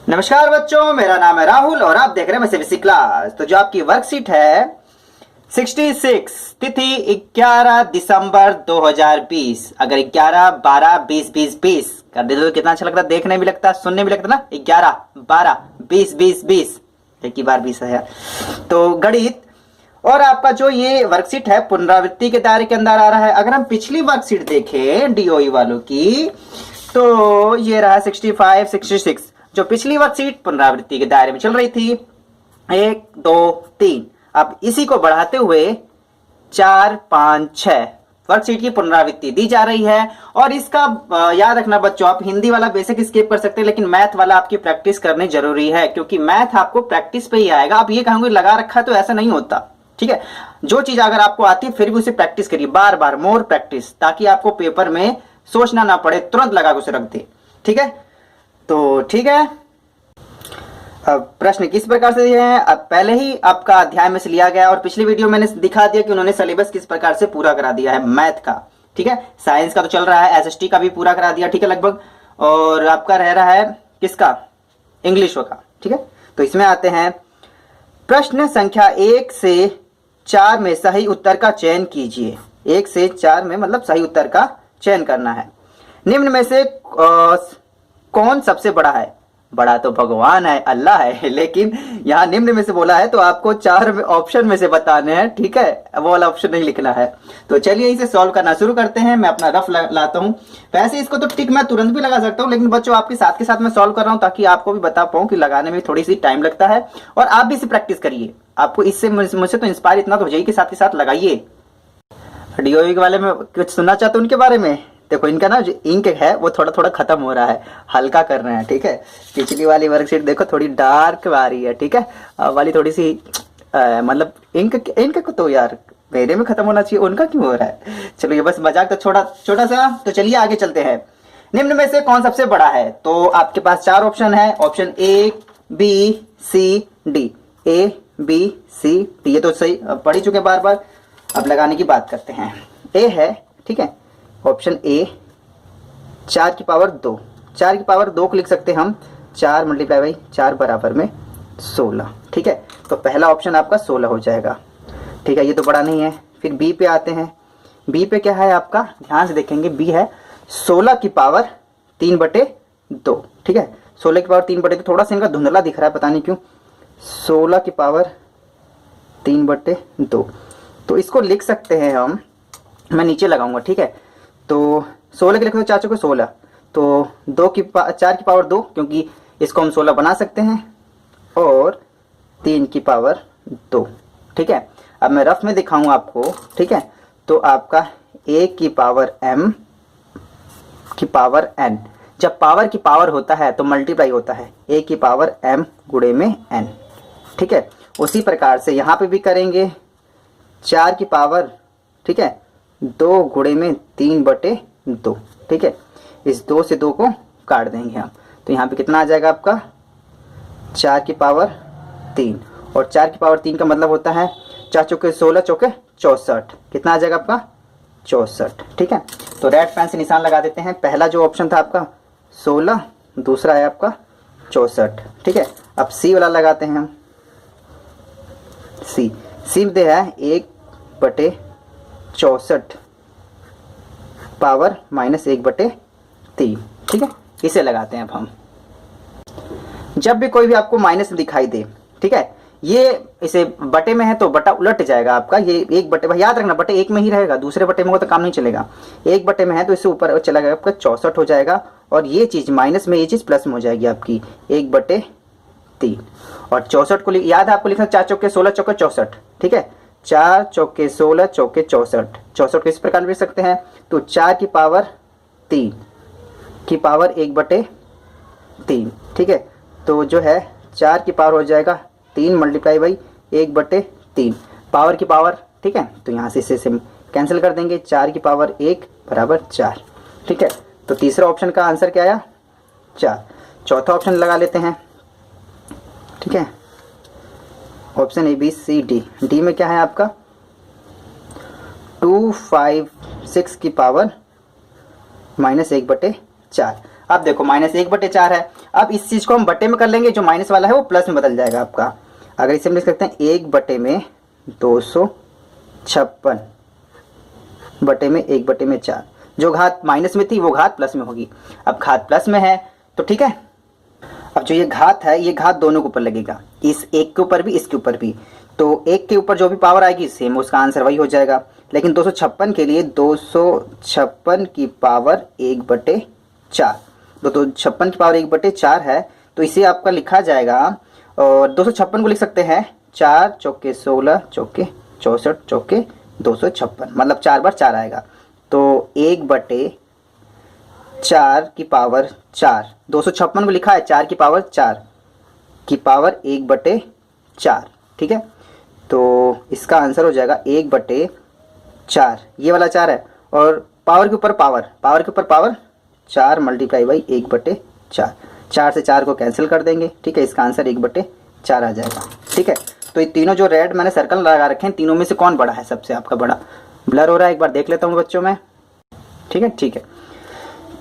नमस्कार बच्चों, मेरा नाम है राहुल और आप देख रहे हैं मैं सीबीएसई क्लास। तो जो आपकी वर्कशीट है 66, तिथि 11 दिसंबर 2020। अगर 11, 12, 20, 20, 20 कर दे तो कितना अच्छा लगता है, देखने भी लगता है, सुनने भी लगता है ना। 11, 12, 20, 20, 20, एक ही बार 20 है यार। तो गणित और आपका जो ये वर्कशीट है पुनरावृत्ति के दायरे के अंदर आ रहा है। अगर हम पिछली वर्कशीट देखें डीओई वालों की, तो ये रहा 65, 66 जो पिछली वर्कशीट पुनरावृत्ति के दायरे में चल रही थी। 1, 2, 3। अब इसी को बढ़ाते हुए 4, 5, 6 वर्कशीट की पुनरावृत्ति दी जा रही है। और इसका याद रखना बच्चों, आप हिंदी वाला बेसिक स्किप कर सकते हैं, लेकिन मैथ वाला आपकी प्रैक्टिस करनी जरूरी है, क्योंकि मैथ आपको प्रैक्टिस पे ही आएगा। आप ये कहोगे लगा रखा है तो ऐसा नहीं होता, ठीक है। जो चीज अगर आपको आती है फिर भी उसे प्रैक्टिस करिए, बार बार, मोर प्रैक्टिस, ताकि आपको पेपर में सोचना ना पड़े, तुरंत लगा के उसे रख दे, ठीक है। तो ठीक है, अब प्रश्न किस प्रकार से दिए हैं अब पहले ही आपका अध्याय में से लिया गया, और पिछली वीडियो मैंने दिखा दिया कि उन्होंने सिलेबस किस प्रकार से पूरा करा दिया है मैथ का, ठीक है। साइंस का तो चल रहा है, एसएसटी का भी पूरा करा दिया, ठीक है लगभग। और आपका रह रहा है किसका, इंग्लिश का, ठीक है। तो इसमें आते हैं, प्रश्न संख्या 1 से 4 में सही उत्तर का चयन कीजिए। 1 से 4 में मतलब सही उत्तर का चयन करना है। निम्न में से कौन सबसे बड़ा है? बड़ा तो भगवान है, अल्लाह है, लेकिन यहाँ निम्न में से बोला है तो आपको 4 ऑप्शन में से बताने हैं, ठीक है। वो वाला ऑप्शन नहीं लिखना है। तो चलिए इसे सॉल्व करना शुरू करते हैं। मैं अपना रफ लाता हूँ। वैसे इसको तो टिक मैं तुरंत भी लगा सकता हूँ, लेकिन बच्चों आपके साथ मैं सॉल्व कर रहा हूँ ताकि आपको भी बता पाऊँ कि लगाने में थोड़ी सी टाइम लगता है, और आप भी इसे प्रैक्टिस करिए। आपको इससे मुझसे तो इंस्पायर इतना तो हो जाइए कि साथ के साथ लगाइए। डीओई के बारे में कुछ सुनना चाहते हो उनके बारे में? देखो इनका ना जो इंक है वो थोड़ा थोड़ा खत्म हो रहा है, हल्का कर रहे हैं, ठीक है। पिछली वाली वर्कशीट देखो थोड़ी डार्क आ रही है, ठीक है। वाली थोड़ी सी मतलब इंक को तो यार मेरे में खत्म होना चाहिए, उनका क्यों हो रहा है? चलो ये बस मजाक तो छोटा सा। तो चलिए आगे चलते हैं। निम्न में से कौन सबसे बड़ा है? तो आपके पास 4 ऑप्शन है, option A, B, C, D. A, B, C, D, ये तो सही पढ़ ही चुके बार बार। अब लगाने की बात करते हैं। ए है, ठीक है, ऑप्शन ए 4 की पावर 2। 4 की पावर 2 को लिख सकते हैं हम 4 मल्टीप्लाई बाई 4 बराबर में 16, ठीक है। तो पहला ऑप्शन आपका 16 हो जाएगा, ठीक है। ये तो बड़ा नहीं है। फिर बी पे आते हैं। बी पे क्या है आपका, ध्यान से देखेंगे। बी है 16 की पावर 3/2, ठीक है। 16 की पावर 3/2, थोड़ा सा इनका धुंधला दिख रहा है, पता नहीं क्यों। 16 की पावर 3/2, तो इसको लिख सकते हैं हम, मैं नीचे लगाऊंगा, ठीक है। तो 16 के लिखो तो 4 चौके 16, तो 4 की पावर 2, क्योंकि इसको हम 16 बना सकते हैं, और 3 की पावर 2, ठीक है। अब मैं रफ में दिखाऊं आपको, ठीक है। तो आपका a की पावर m की पावर n, जब पावर की पावर होता है तो मल्टीप्लाई होता है, a की पावर m गुणे में n, ठीक है। उसी प्रकार से यहाँ पे भी करेंगे। 4 की पावर, ठीक है, 2 गुणे में 3/2, ठीक है। इस 2 से 2 को काट देंगे हम, तो यहाँ पे कितना आ जाएगा आपका 4 की पावर 3, और 4 की पावर 3 का मतलब होता है 4 चौके 16, चौके 64, कितना आ जाएगा आपका 64, ठीक है। तो रेड पेन से निशान लगा देते हैं। पहला जो ऑप्शन था आपका 16, दूसरा है आपका 64, ठीक है। अब सी वाला लगाते हैं हम। सी दे है 1/64 पावर -1/3, ठीक है। इसे लगाते हैं अब हम। जब भी कोई भी आपको माइनस दिखाई दे, ठीक है, ये इसे बटे में है तो बटा उलट जाएगा आपका। ये 1/, याद रखना बटे 1 में ही रहेगा, दूसरे बटे में हो तो काम नहीं चलेगा। 1 बटे में है तो इससे ऊपर चला गया आपका 64 हो जाएगा, और ये चीज माइनस में, ये चीज प्लस में हो जाएगी आपकी 1/3। और 64 को याद है आपको लिखना 4 चौके 16, चौके 64, ठीक है। 4 चौके 16, चौके 64, 64 को इस प्रकार लिख सकते हैं। तो 4 की पावर 3 की पावर 1/3, ठीक है। तो जो है 4 की पावर हो जाएगा 3 मल्टीप्लाई बाई 1/3, पावर की पावर, ठीक है। तो यहाँ से इसे कैंसिल कर देंगे, 4 की पावर 1 बराबर 4, ठीक है। तो तीसरा ऑप्शन का आंसर क्या आया 4। चौथा ऑप्शन लगा लेते हैं, ठीक है। Option A, B, C, D. D में क्या है आपका 256 की पावर -1/4। अब देखो -1/4 है। अब इस चीज को हम बटे में कर लेंगे, जो माइनस वाला है वो प्लस में बदल जाएगा आपका। अगर इसे हम लिख सकते हैं 1/256 बटे में 1/4। जो घात माइनस में थी वो घात प्लस में होगी। अब घात प्लस में है तो ठीक है। अब जो ये घात है, ये घात दोनों के ऊपर लगेगा, इस एक के ऊपर भी इसके ऊपर भी। तो एक के ऊपर जो भी पावर आएगी सेम उसका आंसर वही हो जाएगा। लेकिन 256 के लिए 256 की पावर 1/4, 256 की पावर 1/4 है, तो इसे आपका लिखा जाएगा। और 256 को लिख सकते हैं 4 चौके 16 चौके 64 चौके 256, मतलब 4 बार 4 आएगा। तो 1/4 की पावर 4, 256 को लिखा है 4 की पावर 4 की पावर 1/4, ठीक है। तो इसका आंसर हो जाएगा 1/4, ये वाला 4 है, और पावर के ऊपर पावर, पावर के ऊपर पावर 4 मल्टीप्लाई बाई 1/4, 4 से 4 को कैंसिल कर देंगे, ठीक है। इसका आंसर 1/4 आ जाएगा, ठीक है। तो ये तीनों जो रेड मैंने सर्कल लगा रखे हैं, तीनों में से कौन बड़ा है, सबसे आपका बड़ा? ब्लर हो रहा है, एक बार देख लेता हूँ बच्चों में, ठीक है, ठीक है।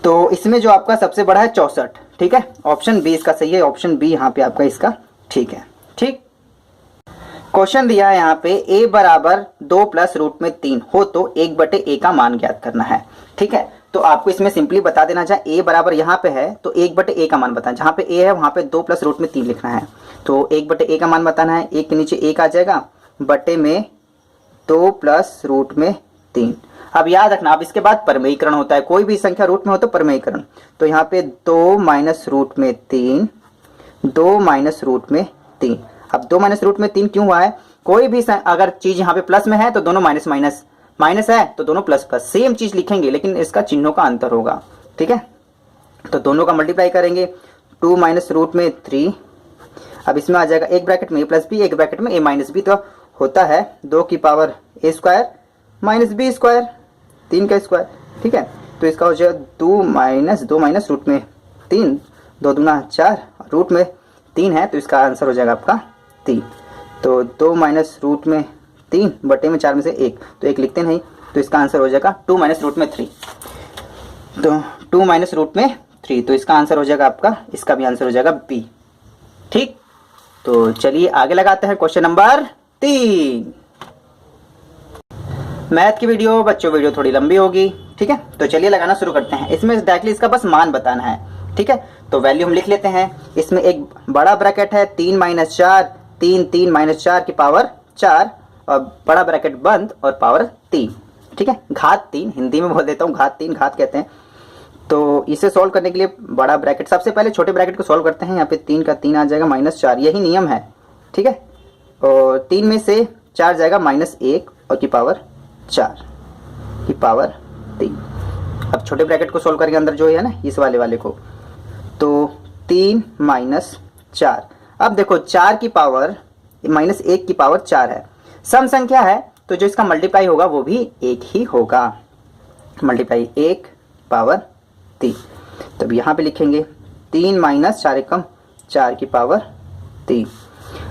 तो इसमें जो आपका सबसे बड़ा है 64, ठीक है। ऑप्शन बी इसका सही है, ऑप्शन बी यहाँ पे आपका इसका ठीक है, ठीक। क्वेश्चन दिया है यहाँ पे a बराबर 2 + √3 हो तो 1/a का मान ज्ञात करना है, ठीक है। तो आपको इसमें सिंपली बता देना चाहिए, a बराबर यहाँ पे है तो 1/a का मान बताना, जहाँ पे a है वहाँ पे 2 + √3 लिखना है। तो 1/a का मान बताना है, 1 के नीचे 1 आ जाएगा, बटे में 2 + √3। अब याद रखना, अब इसके बाद परमेयीकरण होता है, कोई भी संख्या रूट में हो तो परमेयीकरण। तो यहाँ पे 2 - √3, 2 - √3। अब 2 - √3 क्यों हुआ है? कोई भी अगर चीज यहाँ पे प्लस में है तो दोनों माइनस माइनस, माइनस है तो दोनों प्लस प्लस, सेम चीज लिखेंगे लेकिन इसका चिन्हों का अंतर होगा, ठीक है। तो दोनों का मल्टीप्लाई करेंगे, 2 - √3। अब इसमें आ जाएगा एक ब्रैकेट में a + b, एक ब्रैकेट में a - b, तो होता है 2 की पावर a² - b², 3 का स्क्वायर, ठीक है। तो इसका हो जाएगा 2 - √3, 2 दूना 4, रूट में 3 है तो इसका आंसर हो जाएगा आपका 3। तो 2 - √3 बटे में 4 में से 1, तो 1 लिखते नहीं, तो इसका आंसर हो जाएगा 2 - √3। तो 2 - √3, तो इसका आंसर हो जाएगा आपका, इसका भी आंसर हो जाएगा बी, ठीक। तो चलिए आगे लगाते हैं क्वेश्चन नंबर 3। मैथ की वीडियो बच्चों, वीडियो थोड़ी लंबी होगी, ठीक है। तो चलिए लगाना शुरू करते हैं। इसमें डायरेक्टली इसका बस मान बताना है, ठीक है। तो वैल्यू हम लिख लेते हैं। इसमें एक बड़ा ब्रैकेट है 3 - 4, 3 3 - 4 की पावर 4, और बड़ा ब्रैकेट बंद और पावर 3, ठीक है। घात 3 हिंदी में बोल देता हूँ, घात 3 घात कहते हैं। तो इसे सॉल्व करने के लिए बड़ा ब्रैकेट, सबसे पहले छोटे ब्रैकेट को सॉल्व करते हैं। यहाँ पे 3 का 3 आ जाएगा -4, यही नियम है, ठीक है। और 3 में से 4 जाएगा -1 और की पावर 4 की पावर 3। अब छोटे ब्रैकेट को सॉल्व करके अंदर जो है ना इस वाले को, तो 3 - 4। अब देखो 4 की पावर -1 की पावर 4 है, सम संख्या है तो जो इसका मल्टीप्लाई होगा वो भी 1 ही होगा, मल्टीप्लाई 1 पावर 3। तब यहाँ पे लिखेंगे 3 - 4 एकम 4 की पावर 3।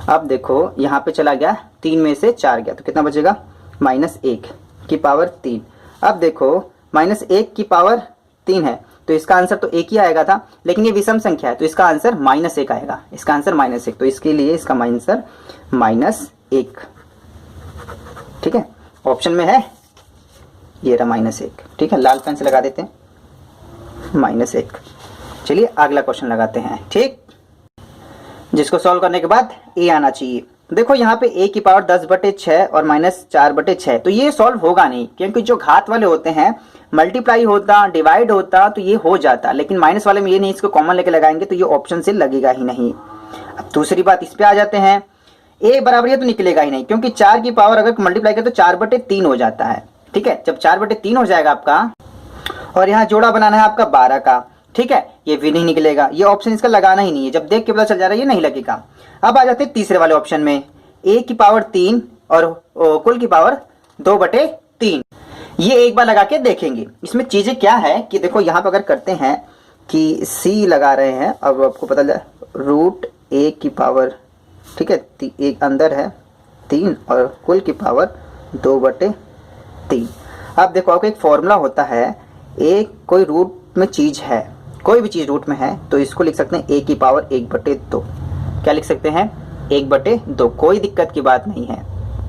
अब देखो यहाँ पे चला गया, 3 में से 4 गया तो कितना बचेगा, -1 की पावर 3। अब देखो -1 की पावर 3 है तो इसका आंसर तो 1 ही आएगा था, लेकिन ये विषम संख्या है तो इसका आंसर -1 आएगा, इसका आंसर -1। तो इसके लिए इसका आंसर -1, ठीक है। ऑप्शन में है ये रहा -1, ठीक है। लाल पेन से लगा देते हैं -1। चलिए अगला क्वेश्चन लगाते हैं, ठीक, जिसको सॉल्व करने के बाद ए आना चाहिए। देखो यहाँ पे a की पावर 10/6 और -4/6, तो ये सॉल्व होगा नहीं, क्योंकि जो घात वाले होते हैं मल्टीप्लाई होता, डिवाइड होता तो ये हो जाता, लेकिन माइनस वाले में ये नहीं, इसको कॉमन लेके लगाएंगे तो ये ऑप्शन से लगेगा ही नहीं। अब दूसरी बात इस पे आ जाते हैं, a बराबर ये तो निकलेगा ही नहीं, क्योंकि 4 की पावर अगर मल्टीप्लाई करें तो 4/3 हो जाता है, ठीक है। जब 4/3 हो जाएगा आपका, और यहाँ जोड़ा बनाना है आपका 12 का, ठीक है, ये भी नहीं निकलेगा, ये ऑप्शन इसका लगाना ही नहीं है, जब देख के पता चल जा रहा है ये नहीं लगेगा। अब आ जाते हैं तीसरे वाले ऑप्शन में, a की पावर 3 और कुल की पावर 2/3। ये एक बार लगा के देखेंगे। इसमें चीजें क्या है कि देखो यहाँ पर अगर करते हैं कि c लगा रहे हैं, अब आपको पता चला √a की पावर, ठीक है, एक अंदर है 3 और कुल की पावर 2/3। अब देखो आपको एक फॉर्मूला होता है, एक कोई रूट में चीज है, कोई भी चीज़ रूट में है तो इसको लिख सकते हैं a की पावर 1/2। क्या लिख सकते हैं? 1/2, कोई दिक्कत की बात नहीं है।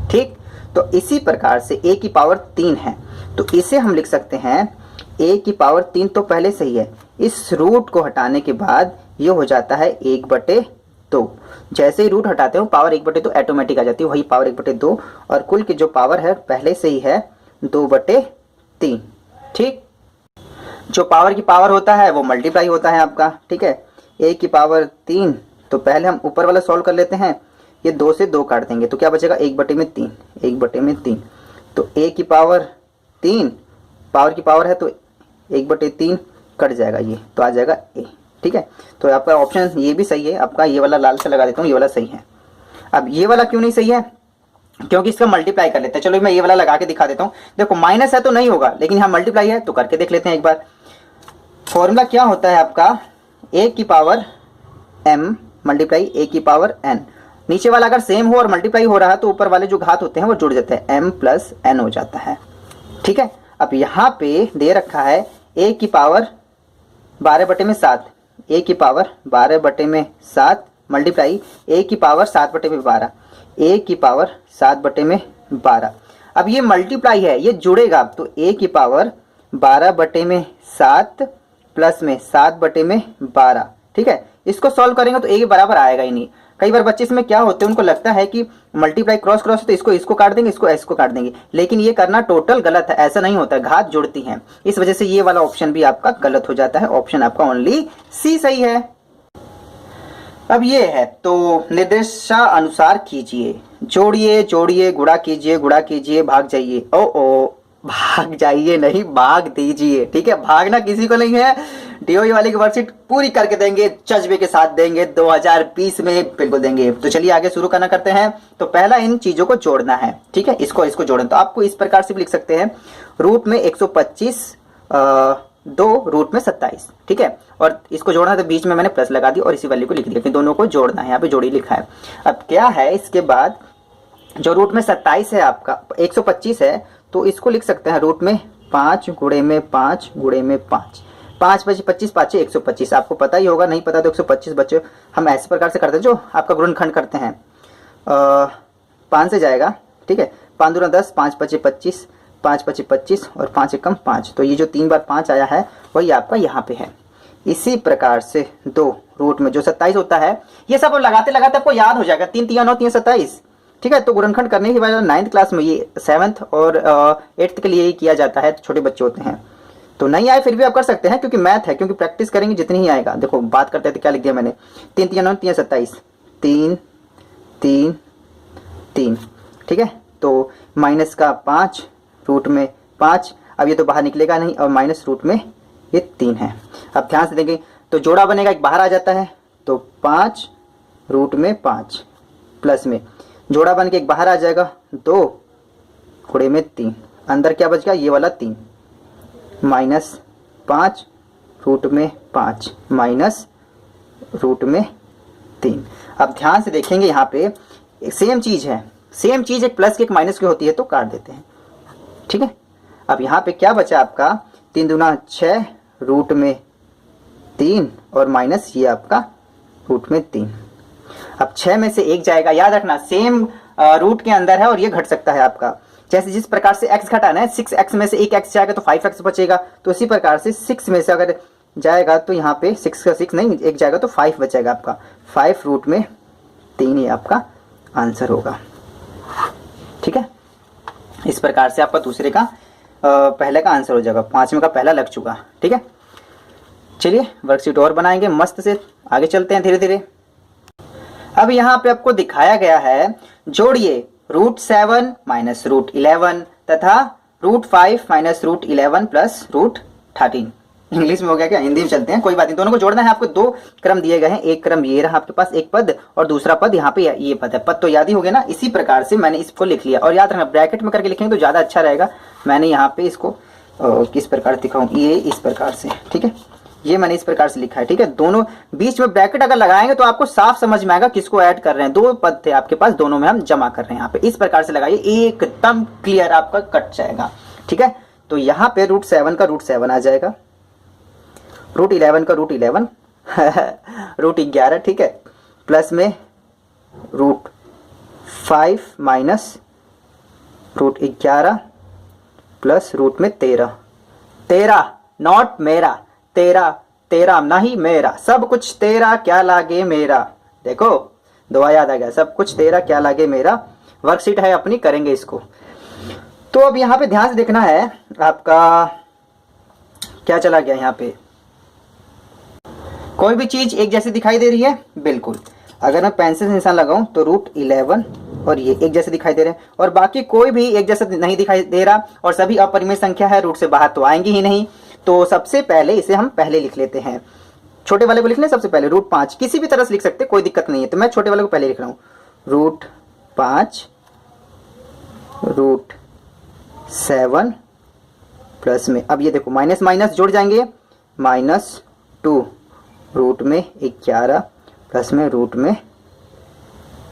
ठीक, तो इसी प्रकार से a की पावर 3 है तो इसे हम लिख सकते हैं a की पावर 3 तो पहले से ही है, इस रूट को हटाने के बाद ये हो जाता है 1/2। जैसे ही रूट हटाते हो पावर 1/2 ऑटोमेटिक आ जाती है, वही पावर 1/2 और कुल की जो पावर है पहले से ही है 2/3। ठीक, जो पावर की पावर होता है वो मल्टीप्लाई होता है आपका। ठीक है, a की पावर 3 तो पहले हम ऊपर वाला सॉल्व कर लेते हैं, ये 2 से 2 काट देंगे तो क्या बचेगा? 1/3, 1/3। तो a की पावर 3 पावर की पावर है तो 1/3 कट जाएगा, ये तो आ जाएगा a। ठीक है, तो आपका ऑप्शन ये भी सही है आपका, ये वाला लाल से लगा देता हूँ, ये वाला सही है। अब ये वाला क्यों नहीं सही है? क्योंकि इसका मल्टीप्लाई कर लेते हैं। चलो मैं ये वाला लगा के दिखा देता हूँ। देखो माइनस है तो नहीं होगा, लेकिन यहाँ मल्टीप्लाई है तो करके देख लेते हैं एक बार। फॉर्मूला क्या होता है आपका? a की पावर m मल्टीप्लाई a की पावर n। नीचे वाला अगर सेम हो और मल्टीप्लाई हो रहा है तो ऊपर वाले जो घात होते हैं वो जुड़ जाते हैं, m प्लस n हो जाता है। ठीक है, अब यहाँ पे दे रखा है a की पावर 12/7, a की पावर 12/7 मल्टीप्लाई a की पावर 7/12, a की पावर 7/12। अब ये मल्टीप्लाई है, ये जुड़ेगा तो a की पावर 12/7 प्लस में 7/12। ठीक है, इसको सॉल्व करेंगे तो a के बराबर आएगा ही नहीं। कई बार बच्चे इसमें क्या होते हैं, उनको लगता है कि मल्टीप्लाई क्रॉस क्रॉस तो इसको काट देंगे, इसको काट देंगे, लेकिन ये करना टोटल गलत है, ऐसा नहीं होता है, घात जुड़ती हैं। इस वजह से ये वाला ऑप्शन भी आपका गलत हो जाता है। ऑप्शन आपका ओनली सी सही है। अब ये है तो निर्देशानुसार कीजिए, जोड़िए जोड़िए, गुणा कीजिए गुणा कीजिए, भाग जाइए। ओ भाग जाइए नहीं, भाग दीजिए। ठीक है, भागना किसी को नहीं है। डीओई वाले की वर्कशीट पूरी करके देंगे, जज्बे के साथ देंगे, 2020 में बिल्कुल देंगे। तो चलिए आगे शुरू करना करते हैं। तो पहला इन चीजों को जोड़ना है। ठीक है, इसको जोड़ना, तो आपको इस प्रकार से भी लिख सकते हैं, रूट में 125 2 रूट में 27। ठीक है, और इसको जोड़ना है तो बीच में मैंने प्लस लगा दी और इसी वैल्यू को लिख दिया, फिर दोनों को जोड़ना है। यहाँ पे जोड़ी लिखा है। अब क्या है, इसके बाद जो रूट में 27 है आपका 125 है तो इसको लिख सकते हैं रूट में 5 गुणे में 5 गुणे में 5, 5 5 25 5 125। आपको पता ही होगा, नहीं पता तो 125 बच्चे हम ऐसे प्रकार से करते हैं जो आपका गुणनखंड करते हैं। 5 से जाएगा। ठीक है, 5 दूना 10, 5 5 25, 5 5 25 और 5 एकम 5। तो ये जो 3 बार 5 आया है वही आपका यहाँ पे है। इसी प्रकार से 2 रूट में जो 27 होता है, ये सब लगाते लगाते आपको याद हो जाएगा। 3 3 9 3 27। ठीक है, तो गुणनखंड करने के बाद 9th क्लास में, ये 7th और 8th के लिए ही किया जाता है, छोटे बच्चे होते हैं तो नहीं आए फिर भी आप कर सकते हैं, क्योंकि मैथ है, क्योंकि प्रैक्टिस करेंगे जितनी ही आएगा। देखो बात करते हैं तो क्या लिख दिया मैंने, 3 3 9 3 27, 3 3 3। ठीक है, तो माइनस का 5 रूट में 5, अब ये तो बाहर निकलेगा नहीं, और माइनस रूट में ये 3 है। अब ध्यान से देखें तो जोड़ा बनेगा, एक बाहर आ जाता है तो 5 रूट में 5 प्लस में जोड़ा बन के एक बाहर आ जाएगा 2 गुणे में 3, अंदर क्या बच गया, ये वाला 3 माइनस 5 रूट में 5 माइनस रूट में 3। अब ध्यान से देखेंगे यहाँ पे सेम चीज है, सेम चीज एक प्लस की एक माइनस की होती है तो काट देते हैं। ठीक है, अब यहाँ पे क्या बचा आपका, 3 दूना 6 रूट में 3 और माइनस ये आपका रूट में 3। अब 6 में से 1 जाएगा, याद रखना सेम रूट के अंदर है और ये घट सकता है आपका। जैसे जिस प्रकार से x घटाना है, 6x में से 1x जाएगा तो 5x बचेगा, तो इसी प्रकार से 6 में से अगर जाएगा तो यहाँ पे 6 का 6 नहीं, 1 जाएगा तो 5 बचेगा आपका। 5 रूट में 3 ये आपका आंसर होगा। ठीक है, इस प्रकार से आपका दूसरे का पहले का आंसर हो जाएगा, 5वें का पहला लग चुका। ठीक है, चलिए वर्कशीट और बनाएंगे मस्त से, आगे चलते हैं धीरे धीरे। अब यहाँ पे आपको दिखाया गया है, जोड़िए √7 माइनस √11 तथा √5 माइनस √11 प्लस √13। इंग्लिश में हो गया क्या, हिंदी में चलते हैं, कोई बात नहीं। दोनों को जोड़ना है आपको। 2 क्रम दिए गए हैं, एक क्रम ये रहा आपके पास, एक पद, और दूसरा पद यहाँ पे ये पद है। पद तो याद ही हो गया ना, इसी प्रकार से मैंने इसको लिख लिया। और याद रखना ब्रैकेट में करके लिखेंगे तो ज्यादा अच्छा रहेगा। मैंने यहाँ पे इसको किस प्रकार दिखाऊं, ये इस प्रकार से। ठीक है, ये मैंने इस प्रकार से लिखा है। ठीक है, दोनों बीच में ब्रैकेट अगर लगाएंगे तो आपको साफ समझ में आएगा किसको ऐड कर रहे हैं। 2 पद थे आपके पास, दोनों में हम जमा कर रहे हैं। यहाँ पे इस प्रकार से लगाइए, एकदम क्लियर आपका कट जाएगा। ठीक है, तो यहाँ पे √7 का √7 आ जाएगा रूट 11 का रूट 11 रूट 11, ठीक है, प्लस में root 5 minus root 11 plus root में 13 नॉट मेरा, 13 नहीं मेरा, सब कुछ तेरा क्या लागे मेरा। देखो दुआ याद आ गया, सब कुछ तेरा क्या लागे मेरा। वर्कशीट है अपनी, करेंगे इसको। तो अब यहाँ पे ध्यान से देखना है आपका क्या चला गया। यहाँ पे कोई भी चीज एक जैसी दिखाई दे रही है, बिल्कुल। अगर मैं पेंसिल से निशान लगाऊं तो रूट 11 और ये एक जैसे दिखाई दे रहे हैं, और बाकी कोई भी एक जैसा नहीं दिखाई दे रहा, और सभी अपरिमेय संख्या है, रूट से बाहर तो आएंगी ही नहीं। तो सबसे पहले इसे हम पहले लिख लेते हैं, छोटे वाले को लिख लें सबसे पहले। रूट 5 किसी भी तरह से लिख सकते, कोई दिक्कत नहीं है। तो मैं छोटे वाले को पहले लिख रहा हूँ, रूट 5 रूट 7 प्लस में, अब ये देखो माइनस माइनस जुड़ जाएंगे, -2 रूट में 11 प्लस में रूट में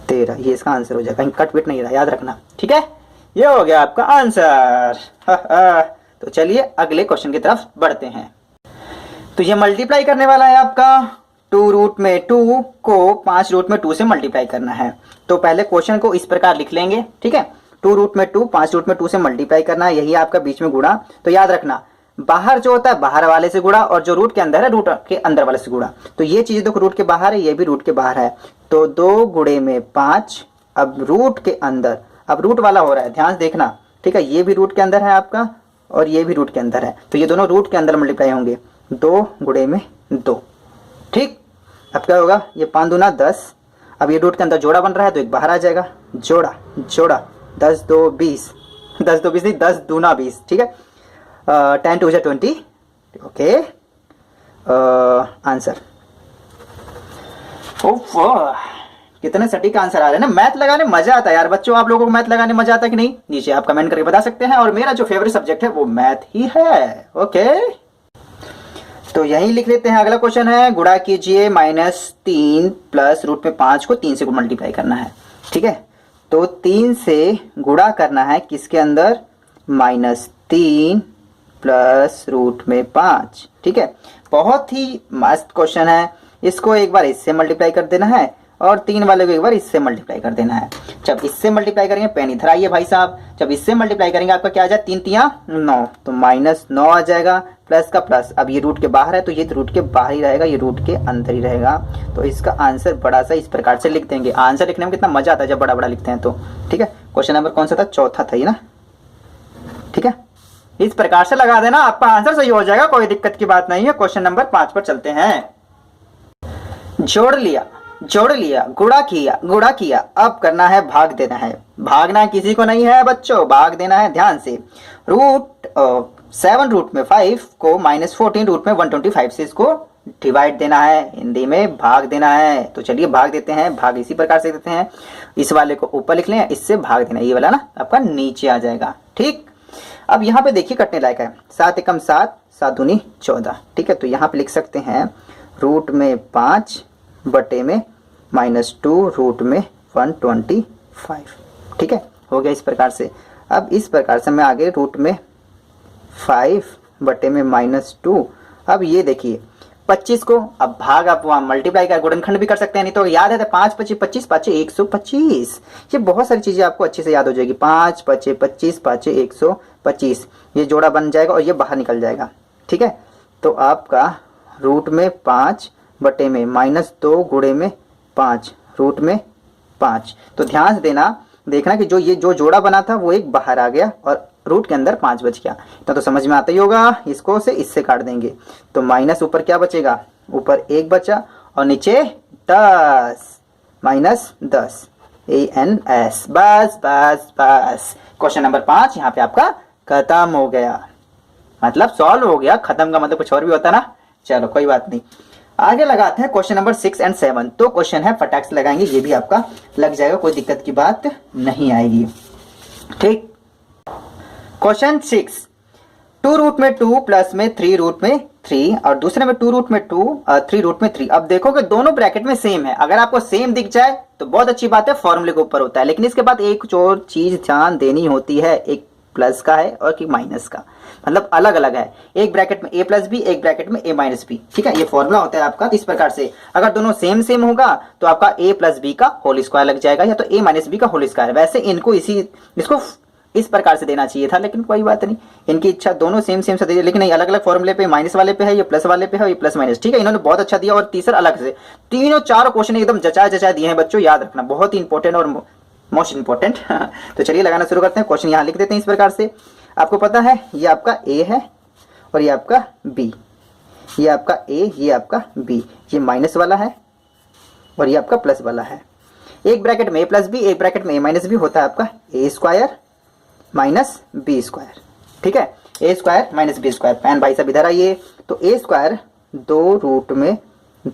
13। ये इसका आंसर हो जाएगा, कहीं कट पिट नहीं रहा, याद रखना, ठीक है। ये हो गया आपका आंसर। तो चलिए अगले क्वेश्चन की तरफ बढ़ते हैं। तो ये मल्टीप्लाई करने वाला है आपका 2 रूट में 2 को 5 रूट में 2 से मल्टीप्लाई करना है। तो पहले क्वेश्चन को इस प्रकार लिख लेंगे, ठीक है। 2 रूट में 2 5 रूट में 2 से मल्टीप्लाई करना है, यही आपका बीच में गुणा। तो याद रखना, बाहर जो होता है बाहर वाले से गुणा, और जो रूट के अंदर है रूट के अंदर वाले से गुणा। तो ये चीज देखो रूट के बाहर है, ये भी रूट के बाहर है, तो 2 गुणे में 5। अब रूट के अंदर, अब रूट वाला हो रहा है, ध्यान से देखना, ठीक है। ये भी रूट के अंदर है आपका, और ये भी रूट के अंदर है, तो ये दोनों रूट के अंदर मल्टीप्लाई होंगे। 2 गुणे में 2, ठीक। अब क्या होगा, ये 5 दूना 10। अब ये रूट के अंदर जोड़ा बन रहा है, तो एक बाहर आ जाएगा, जोड़ा जोड़ा 10 2 20, 10 2 20 नहीं, 10 दूना 20, ठीक है। 10 2 20, ओके। आंसर कितने सटीक आंसर आ रहे हैं ना। मैथ लगाने मजा आता है यार बच्चों, आप लोगों को मैथ लगाने मजा आता है कि नहीं, नीचे आप कमेंट करके बता सकते हैं। और मेरा जो फेवरेट सब्जेक्ट है वो मैथ ही है, ओके। तो यही लिख लेते हैं। अगला क्वेश्चन है, गुणा कीजिए -3 प्लस रूट में 5 को 3 से मल्टीप्लाई करना है, ठीक है। तो 3 से गुणा करना है किसके अंदर, -3 प्लस रूट में 5, ठीक है। बहुत ही मस्त क्वेश्चन है। इसको एक बार इससे मल्टीप्लाई कर देना है, और 3 वाले को एक बार इससे मल्टीप्लाई कर देना है। जब इससे मल्टीप्लाई करेंगे, पेन इधर आइए भाई साहब, जब इससे मल्टीप्लाई करेंगे आपका क्या आ जाए, 3 3 9, तो -9 आ जाएगा, प्लस का प्लस। अब ये रूट के बाहर है, तो ये रूट के बाहर ही रहेगा, ये रूट के अंदर ही रहेगा। तो इसका आंसर बड़ा सा इस प्रकार से लिख देंगे। आंसर लिखने में कितना मजा आता है जब बड़ा बड़ा लिखते हैं तो, ठीक है। क्वेश्चन नंबर कौन सा था, चौथा था ये ना, ठीक है। इस प्रकार से लगा देना, आपका आंसर सही हो जाएगा, कोई दिक्कत की बात नहीं है। क्वेश्चन नंबर 5 पर चलते हैं। जोड़ लिया, जोड़ लिया, गुणा किया, अब करना है भाग देना है। भागना किसी को नहीं है बच्चों, भाग देना है, ध्यान से। रूट 7 रूट में 5 को -14 रूट में 125 से इसको डिवाइड देना है, हिंदी में भाग देना है। तो चलिए भाग देते हैं। भाग इसी प्रकार से देते हैं, इस वाले को ऊपर लिख लें, इससे भाग देना, ये वाला ना आपका नीचे आ जाएगा, ठीक। अब यहाँ पे देखिए कटने लायक है, 7 एकम 7, 7 दूनी 14, ठीक है। तो यहाँ पे लिख सकते हैं रूट में 5 बटे में -2 रूट में 125, ठीक है। हो गया इस प्रकार से। अब इस प्रकार से मैं आगे रूट में 5 बटे में -2। अब ये देखिए 25 को, अब भाग आप वहाँ मल्टीप्लाई कर गुणनखंड भी कर सकते हैं, नहीं तो याद है 5 25 25 5 125। ये बहुत सारी चीजें आपको अच्छे से याद हो जाएगी। 5 5 25 5 125, ये जोड़ा बन जाएगा और ये बाहर निकल जाएगा, ठीक है। तो आपका रूट में 5 बटे में -2 गुणे में 5 रूट में 5। तो ध्यान से देखना कि जो जोड़ा बना था वो एक बाहर आ गया और रूट के अंदर 5 बच गया। तो समझ में आता ही होगा। इसको से इससे काट देंगे, तो माइनस ऊपर क्या बचेगा, ऊपर 1 बचा और नीचे 10, -10 ANS। बस बस बस, क्वेश्चन नंबर 5 यहाँ पे आपका खत्म हो गया, मतलब सॉल्व हो गया। खत्म का मतलब कुछ और भी होता ना, चलो कोई बात नहीं। आगे लगाते हैं क्वेश्चन नंबर 6 और 7। तो क्वेश्चन है फटाक से लगाएंगे, ये भी आपका लग जाएगा, कोई दिक्कत की बात नहीं आएगी, ठीक। क्वेश्चन 6, 2 रूट में 2 प्लस में 3 रूट में 3 और दूसरे में 2 रूट में 2 3 रूट में 3। अब देखो कि दोनों ब्रैकेट में सेम है। अगर आपको सेम दिख जाए तो बहुत अच्छी बात है, फॉर्मूले के ऊपर होता है। लेकिन इसके बाद एक और चीज ध्यान देनी होती है, एक प्लस का है और कि माइनस का, मतलब अलग अलग है। एक ब्रैकेट में a प्लस बी, एक ब्रैकेट में a माइनस बी, ठीक है। ये फॉर्मूला होता है आपका। इस प्रकार से अगर दोनों सेम सेम होगा तो आपका a प्लस बी का होल स्क्वायर लग जाएगा या तो a माइनस बी का होल स्क्वायर। वैसे इनको इसको इस प्रकार से देना चाहिए था, लेकिन कोई बात नहीं, इनकी इच्छा दोनों सेम सेम से दे, लेकिन नहीं, अलग अलग फॉर्मूले पे, माइनस वाले पे है, ये प्लस वाले पे है, ये प्लस माइनस, ठीक है। इन्होंने बहुत अच्छा दिया और तीसरा अलग से। तीनों चारों क्वेश्चन एकदम जचाए दिए हैं बच्चों, याद रखना, बहुत ही इंपॉर्टेंट और मोस्ट इंपॉर्टेंट। तो चलिए लगाना शुरू करते हैं। क्वेश्चन यहाँ लिख देते हैं इस प्रकार से। आपको पता है ये आपका ए है और ये आपका बी, ये आपका ए, ये आपका बी, ये माइनस वाला है और ये आपका प्लस वाला है। एक ब्रैकेट में ए प्लस बी, एक ब्रैकेट में ए माइनस बी होता है आपका A square minus B square, ठीक है। A square minus B square. Pen भाई साहब इधर आइए। तो ए स्क्वायर 2 रूट में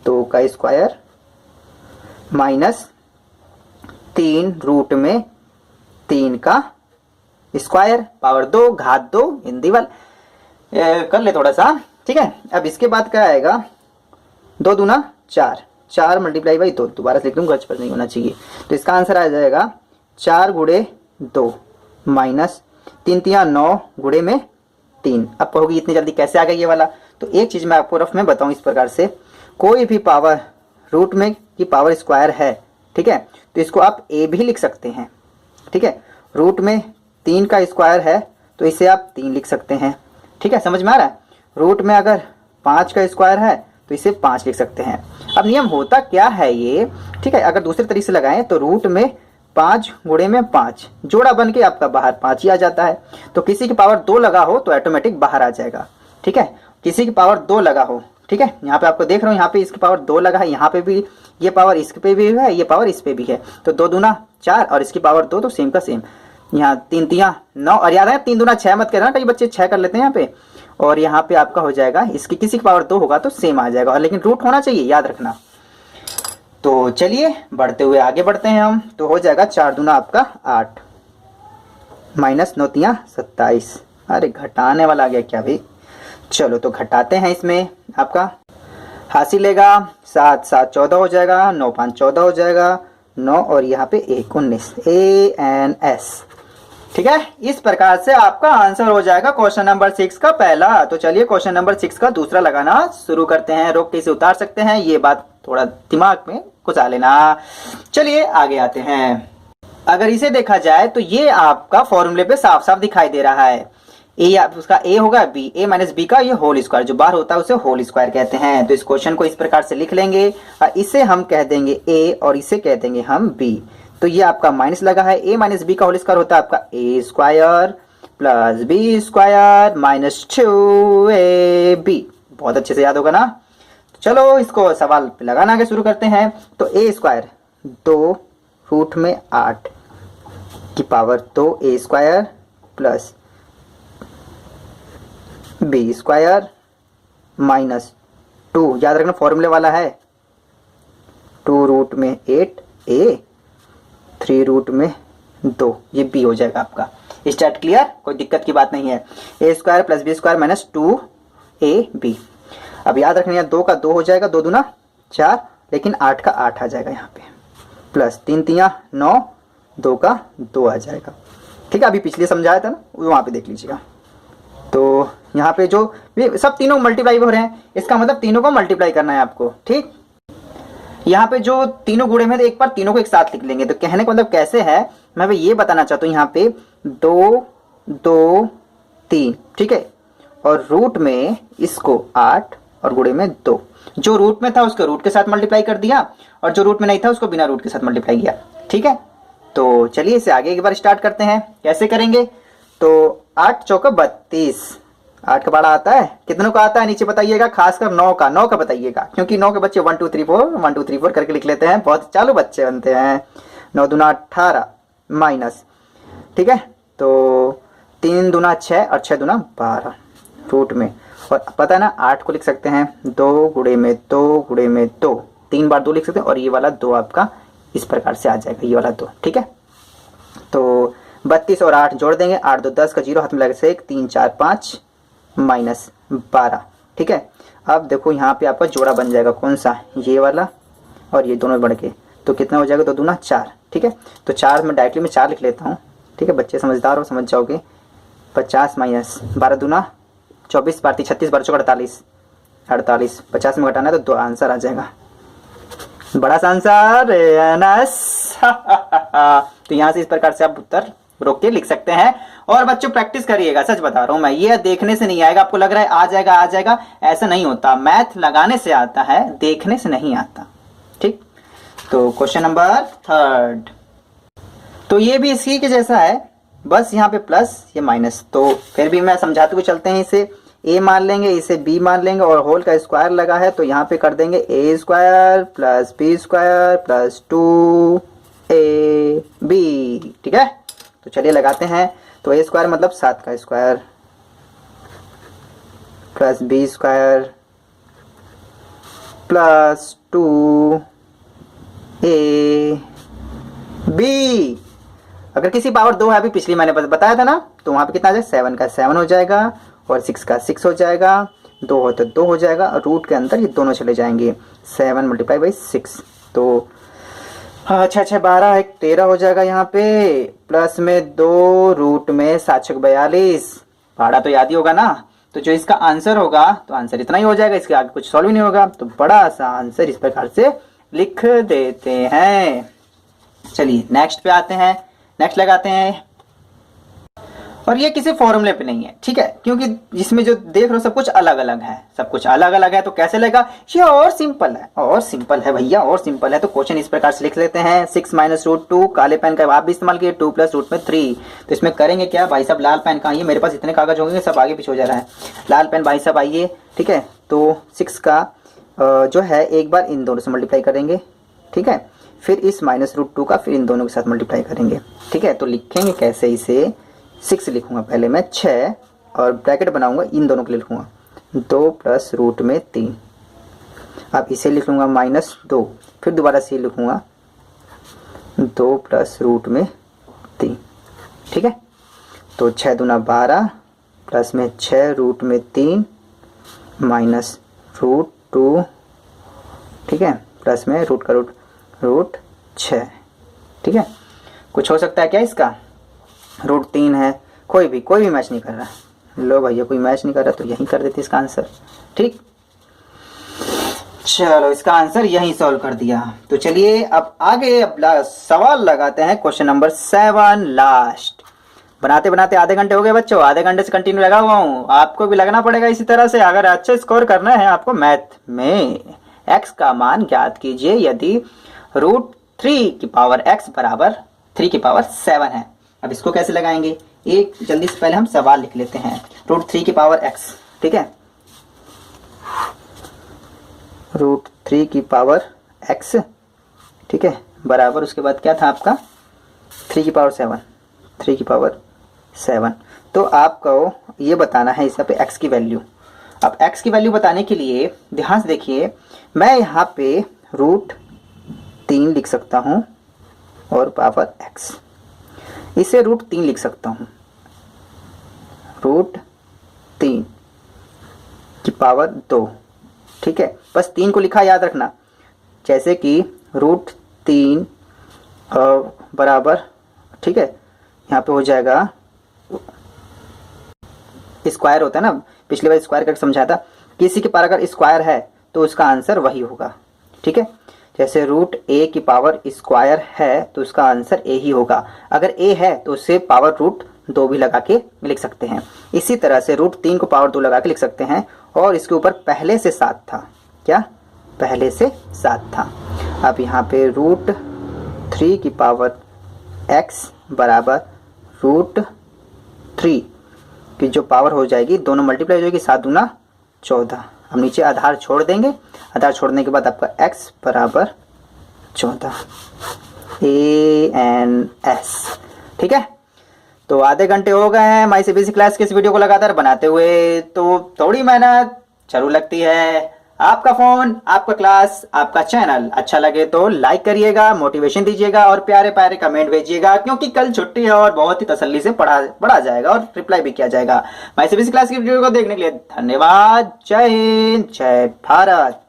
2 का स्क्वायर माइनस 3 रूट में 3 का स्क्वायर, पावर 2 घात 2 हिंदी वाले कर ले थोड़ा सा, ठीक है। अब इसके बाद क्या आएगा, 2 दूना 4, 4 मल्टीप्लाई बाई 2, दोबारा से लिख दूंगा, गच पर नहीं होना चाहिए। तो इसका आंसर आ जाएगा 4 गुणे 2 माइनस 3 तिया 9 गुणे में 3। अब कहोगी इतनी जल्दी कैसे आ गई ये वाला, तो एक चीज मैं आपको रफ में बताऊं इस प्रकार से, कोई भी पावर रूट में की पावर स्क्वायर है, ठीक है, तो इसको आप ए भी लिख सकते हैं, ठीक है। रूट में 3 का स्क्वायर है तो इसे आप 3 लिख सकते हैं, ठीक है, समझ में आ रहा है। रूट में अगर 5 का स्क्वायर है तो इसे 5 लिख सकते हैं। अब नियम होता क्या है ये, ठीक है, अगर दूसरे तरीके से लगाएं तो रूट में 5 गुणे में 5 जोड़ा बन के आपका बाहर 5 ही आ जाता है। तो किसी की पावर 2 लगा हो तो ऑटोमेटिक बाहर आ जाएगा, ठीक है। किसी की पावर 2 लगा हो, ठीक है, यहाँ पे आपको देख रहा हूँ, यहाँ पे इसकी पावर 2 लगा है, यहाँ पे भी ये पावर इस पे भी है, ये पावर इस पे भी है, तो 2 दूना 4 और इसकी पावर 2, तो सेम का सेम। यहाँ 3 तिया 9 और याद है 3 दूना 6 मत करना, कई बच्चे 6 कर लेते हैं यहाँ पे। और यहाँ पे आपका हो जाएगा, इसकी किसी की पावर 2 होगा तो सेम आ जाएगा, और लेकिन रूट होना चाहिए, याद रखना। तो चलिए बढ़ते हुए आगे बढ़ते हैं हम। तो हो जाएगा 4 दूना आपका 8 माइनस 9 तिया 27। अरे घटाने वाला आ गया क्या भाई, चलो तो घटाते हैं। इसमें आपका हासिल लेगा 7 7 14 हो जाएगा, 9 5 14 हो जाएगा, 9 और यहाँ पे 1 19, ANS, ठीक है। इस प्रकार से आपका आंसर हो जाएगा क्वेश्चन नंबर 6 का पहला। तो चलिए क्वेश्चन नंबर 6 का दूसरा लगाना शुरू करते हैं। रोक के इसे उतार सकते हैं, ये बात थोड़ा दिमाग में घुसा लेना। चलिए आगे आते हैं। अगर इसे देखा जाए तो ये आपका फॉर्मूले पे साफ साफ दिखाई दे रहा है। ए उसका ए होगा बी, ए माइनस बी का ये होल स्क्वायर, जो बाहर होता है उसे होल स्क्वायर कहते हैं। तो इस क्वेश्चन को इस प्रकार से लिख लेंगे, इसे हम कह देंगे ए और इसे कह देंगे हम बी। तो ये आपका माइनस लगा है, ए माइनस बी का होल स्क्वायर होता है आपका A square plus B square minus 2ab। बहुत अच्छे से याद होगा ना। चलो इसको सवाल पे लगाना आगे शुरू करते हैं। तो ए स्क्वायर 2 रूट में 8 की power 2 A square plus B square minus 2, याद रखना फॉर्मूले वाला है, 2 रूट में 8 ए, 3 रूट में 2, ये बी हो जाएगा आपका। स्टार्ट क्लियर, कोई दिक्कत की बात नहीं है। A square plus B square minus 2ab। अब याद रखना 2 का 2 हो जाएगा, 2 दूना 4, लेकिन 8 का 8 आ जाएगा यहाँ पे, प्लस 3 तिया 9, 2 का 2 आ जाएगा, ठीक है। अभी पिछले समझाया था ना, वहां पे देख लीजिएगा। तो यहाँ पे जो सब तीनों मल्टीप्लाई हो रहे हैं, इसका मतलब तीनों को मल्टीप्लाई करना है आपको, ठीक। यहाँ पे जो तीनों गुणे में, एक बार तीनों को एक साथ लिख लेंगे। तो कहने का मतलब कैसे है, मैं ये बताना चाहता हूँ। यहाँ पे 2 2 3, ठीक है, और रूट में इसको 8 और गुणे में 2, जो रूट में था उसको रूट के साथ मल्टीप्लाई कर दिया, और जो रूट में नहीं था उसको बिना रूट के साथ मल्टीप्लाई किया, ठीक है। तो चलिए इसे आगे एक बार स्टार्ट करते हैं। कैसे करेंगे, तो 8 चौका 32, 8 का बड़ा आता है, कितनों का आता है नीचे बताइएगा, खासकर 9 का बताइएगा, क्योंकि 9 के बच्चे 1 2 3 4 1 2 3 4 करके लिख लेते हैं, बहुत चालू बच्चे बनते हैं। 9 दूना 18 माइनस, ठीक है, तो 3 दूना 6 और 6 दूना 12 रूट में, और पता है ना 8 को लिख सकते हैं 2 गुणे में 2 गुणे में 2, 3 बार 2 लिख सकते हैं, और ये वाला 2 आपका इस प्रकार से आ जाएगा, ये वाला 2, ठीक है। तो 32 और 8 जोड़ देंगे, 8 2 10 का 0 हाथ में लगे से 1, 3 4 5 माइनस 12, ठीक है। अब देखो यहाँ पे आपका जोड़ा बन जाएगा, कौन सा, ये वाला और ये दोनों बढ़ के, तो कितना हो जाएगा, 2 दूना 4, ठीक है। तो 4 में डायरेक्टली में 4 लिख लेता हूँ, ठीक है, बच्चे समझदार हो समझ जाओगे। 50 माइनस 12 दूना 24, 12 36, 12 चौक 48, 48 50 में घटाना है तो 2 आंसर आ जाएगा। बड़ा सा आंसर तो यहाँ से इस प्रकार से आप उत्तर रोक के लिख सकते हैं। और बच्चों प्रैक्टिस करिएगा, सच बता रहा हूं मैं, ये देखने से नहीं आएगा। आपको लग रहा है आ जाएगा आ जाएगा, ऐसा नहीं होता। मैथ लगाने से आता है, देखने से नहीं आता। ठीक, तो क्वेश्चन नंबर 3, तो ये भी इसी के जैसा है, बस यहाँ पे प्लस ये माइनस। तो फिर भी मैं समझाते हुए चलते हैं, इसे a मान लेंगे, इसे b मान लेंगे और होल का स्क्वायर लगा है तो यहाँ पे कर देंगे a square plus b square plus 2ab। ठीक है, तो चलिए लगाते हैं। तो a स्क्वायर मतलब 7 का square plus b square plus 2ab। अगर किसी पावर 2 है, अभी पिछली मैंने बताया था ना, तो वहां पे कितना आ जाएगा, 7 का 7 हो जाएगा और 6 का 6 हो जाएगा, 2 हो तो 2 हो जाएगा और रूट के अंदर ये दोनों चले जाएंगे। 7 मल्टीप्लाई बाई 6 तो 6 12 एक 13 हो जाएगा यहाँ पे, प्लस में 2 रूट में 7 6 42। भाड़ा तो याद ही होगा ना, तो जो इसका आंसर होगा तो आंसर इतना ही हो जाएगा, इसके आगे कुछ सॉल्व ही नहीं होगा। तो बड़ा सा आंसर इस प्रकार से लिख देते हैं। चलिए नेक्स्ट पे आते हैं, नेक्स्ट लगाते हैं। और ये किसी फॉर्मूले पे नहीं है, ठीक है, क्योंकि जिसमें जो देख रहे हो सब कुछ अलग अलग है, सब कुछ अलग अलग है। तो कैसे लेगा, ये और सिंपल है, और सिंपल है भैया, और सिंपल है। तो क्वेश्चन इस प्रकार से लिख लेते हैं, 6 माइनस रूट 2, काले पेन का आप भी इस्तेमाल किए, 2 प्लस रूट में 3। तो इसमें करेंगे क्या भाई साहब, लाल पेन कहाँ, ये मेरे पास इतने कागज होंगे सब आगे पीछे हो जा रहा है। लाल पेन भाई साहब आइए, ठीक है। तो 6 का जो है एक बार इन दोनों से मल्टीप्लाई करेंगे, ठीक है, फिर इस माइनस रूट 2 का फिर इन दोनों के साथ मल्टीप्लाई करेंगे, ठीक है। तो लिखेंगे कैसे, इसे 6 लिखूंगा पहले मैं 6 और ब्रैकेट बनाऊंगा, इन दोनों के लिए लिखूंगा 2 प्लस रूट में 3। अब इसे लिख लूंगा माइनस 2, फिर दोबारा से लिखूंगा 2 प्लस रूट में 3, ठीक है। तो 6 दूना 12 प्लस में 6 रूट में 3 माइनस रूट 2, ठीक है, प्लस में रूट का रूट 6, ठीक है। कुछ हो सकता है क्या इसका, रूट 3 है, कोई भी मैच नहीं कर रहा। लो भैया कोई मैच नहीं कर रहा तो यही कर देते इसका आंसर, ठीक। चलो इसका आंसर यही सॉल्व कर दिया। तो चलिए अब आगे सवाल लगाते हैं, क्वेश्चन नंबर 7 लास्ट। बनाते बनाते आधे घंटे हो गए बच्चों, आधे घंटे से कंटिन्यू लगा हुआ हूँ, आपको भी लगना पड़ेगा इसी तरह से। अगर अच्छे स्कोर करना है आपको मैथ में, x का मान ज्ञात कीजिए यदि रूट 3 की पावर x बराबर 3 की पावर 7 है। अब इसको कैसे लगाएंगे, एक जल्दी से पहले हम सवाल लिख लेते हैं। रूट 3 की पावर x, ठीक है, रूट 3 की पावर x, ठीक है, बराबर उसके बाद क्या था आपका 3 की पावर 7, 3 की पावर 7। तो आपको ये बताना है इसका पे x की वैल्यू। अब x की वैल्यू बताने के लिए ध्यान से देखिए, मैं यहाँ पे रूट 3 लिख सकता हूँ और पावर x, इसे रूट 3 लिख सकता हूँ, रूट 3 की पावर 2, ठीक है। बस 3 को लिखा याद रखना, जैसे कि रूट 3 बराबर, ठीक है, यहाँ पे हो जाएगा स्क्वायर होता है ना, पिछली बार स्क्वायर करके समझाया था, किसी के पावर अगर स्क्वायर है तो उसका आंसर वही होगा, ठीक है। जैसे रूट a की पावर स्क्वायर है तो उसका आंसर a ही होगा, अगर a है तो उसे पावर रूट 2 भी लगा के लिख सकते हैं। इसी तरह से रूट 3 को पावर 2 लगा के लिख सकते हैं, और इसके ऊपर पहले से 7 था, क्या पहले से 7 था। अब यहाँ पे रूट 3 की पावर x बराबर रूट 3 की जो पावर हो जाएगी, दोनों मल्टीप्लाई हो जाएगी, 7 दूना 14। हम नीचे आधार छोड़ देंगे, आधार छोड़ने के बाद आपका x बराबर 14 ANS, ठीक है। तो आधे घंटे हो गए हैं माई सीबीएसई क्लास के इस वीडियो को लगातार बनाते हुए, तो थोड़ी मेहनत जरूर लगती है। आपका फोन, आपका क्लास, आपका चैनल अच्छा लगे तो लाइक करिएगा, मोटिवेशन दीजिएगा और प्यारे प्यारे कमेंट भेजिएगा, क्योंकि कल छुट्टी है और बहुत ही तसल्ली से पढ़ा जाएगा और रिप्लाई भी किया जाएगा। माई सीबीएसई क्लास की वीडियो को देखने के लिए धन्यवाद। जय हिंद, जय भारत।